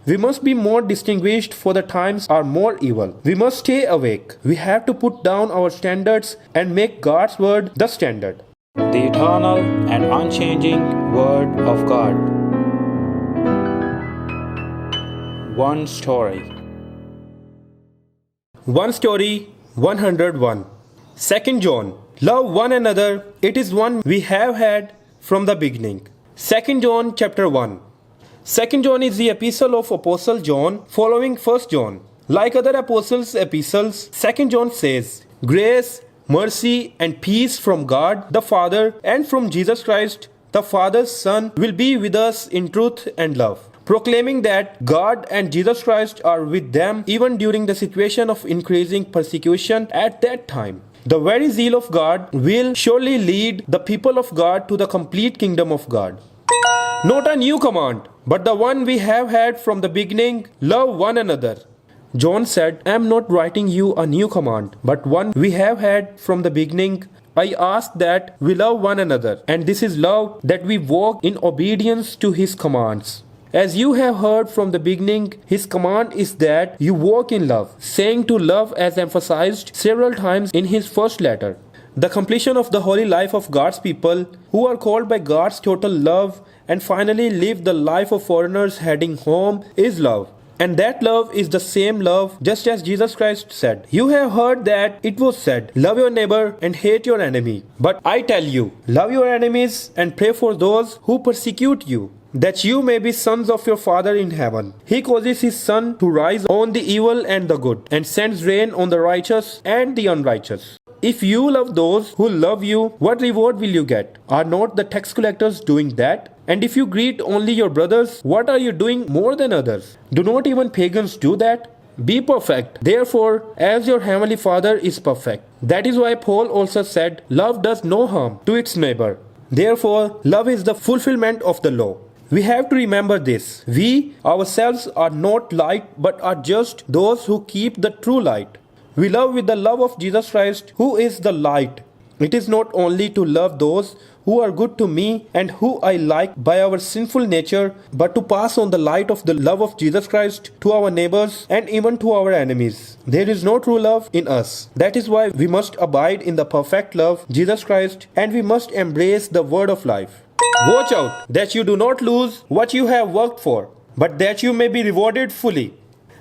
We must be more distinguished, for the times are more evil. We must stay awake. We have to put down our standards and make God's word the standard. The eternal and unchanging Word of God. One story. One story 101. 2 John. Love one another. It is one we have had from the beginning. 2 John chapter 1. 2 John is the epistle of Apostle John following 1 John. Like other apostles' epistles, 2 John says, "Grace, mercy and peace from God the Father and from Jesus Christ, the Father's Son, will be with us in truth and love." Proclaiming that God and Jesus Christ are with them even during the situation of increasing persecution at that time. The very zeal of God will surely lead the people of God to the complete kingdom of God. Not a new command, but the one we have had from the beginning: love one another. John said, "I am not writing you a new command, but one we have had from the beginning. I ask that we love one another, and this is love, that we walk in obedience to his commands. As you have heard from the beginning, his command is that you walk in love," saying to love as emphasized several times in his first letter. The completion of the holy life of God's people, who are called by God's total love and finally live the life of foreigners heading home, is love. And that love is the same love, just as Jesus Christ said. "You have heard that it was said, love your neighbor and hate your enemy. But I tell you, love your enemies and pray for those who persecute you, that you may be sons of your Father in heaven. He causes his sun to rise on the evil and the good, and sends rain on the righteous and the unrighteous. If you love those who love you, what reward will you get? Are not the tax collectors doing that? And if you greet only your brothers, what are you doing more than others? Do not even pagans do that? Be perfect, therefore, as your heavenly Father is perfect." That is why Paul also said, "Love does no harm to its neighbor." Therefore, love is the fulfillment of the law. We have to remember this. We ourselves are not light, but are just those who keep the true light. We love with the love of Jesus Christ, who is the light. It is not only to love those who are good to me and who I like by our sinful nature, but to pass on the light of the love of Jesus Christ to our neighbors and even to our enemies. There is no true love in us. That is why we must abide in the perfect love, Jesus Christ, and we must embrace the word of life. Watch out that you do not lose what you have worked for, but that you may be rewarded fully.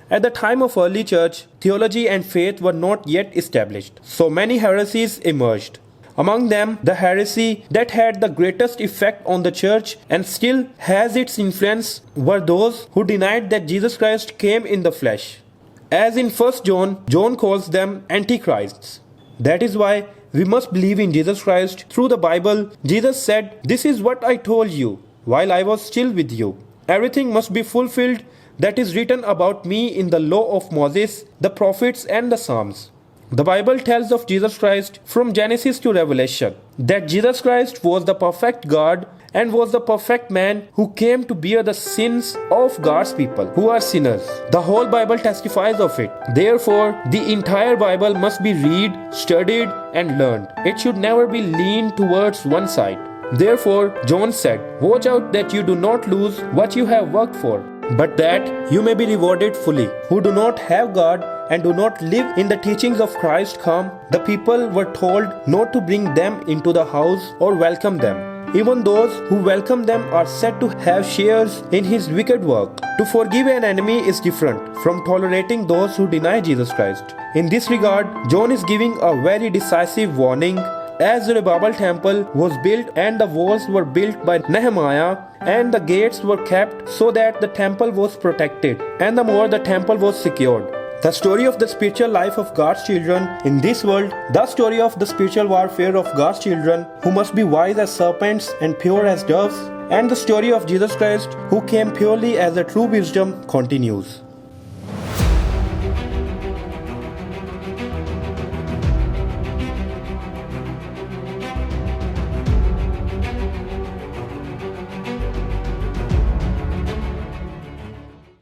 At the time of early church, theology and faith were not yet established, so many heresies emerged. Among them, the heresy that had the greatest effect on the church and still has its influence were those who denied that Jesus Christ came in the flesh. As in 1 John, John calls them antichrists. That is why we must believe in Jesus Christ through the Bible. Jesus said, "This is what I told you while I was still with you. Everything must be fulfilled that is written about me in the law of Moses, the prophets and the Psalms." The Bible tells of Jesus Christ from Genesis to Revelation that Jesus Christ was the perfect God and was the perfect man who came to bear the sins of God's people who are sinners. The whole Bible testifies of it. Therefore, the entire Bible must be read, studied and learned. It should never be leaned towards one side. Therefore, John said, "Watch out that you do not lose what you have worked for, but that you may be rewarded fully." Who do not have God and do not live in the teachings of Christ come, the people were told not to bring them into the house or welcome them. Even those who welcome them are said to have shares in his wicked work. To forgive an enemy is different from tolerating those who deny Jesus Christ. In this regard, John is giving a very decisive warning. As Zerubbabel temple was built and the walls were built by Nehemiah and the gates were kept so that the temple was protected, and the more the temple was secured. The story of the spiritual life of God's children in this world, the story of the spiritual warfare of God's children who must be wise as serpents and pure as doves, and the story of Jesus Christ who came purely as a true wisdom continues.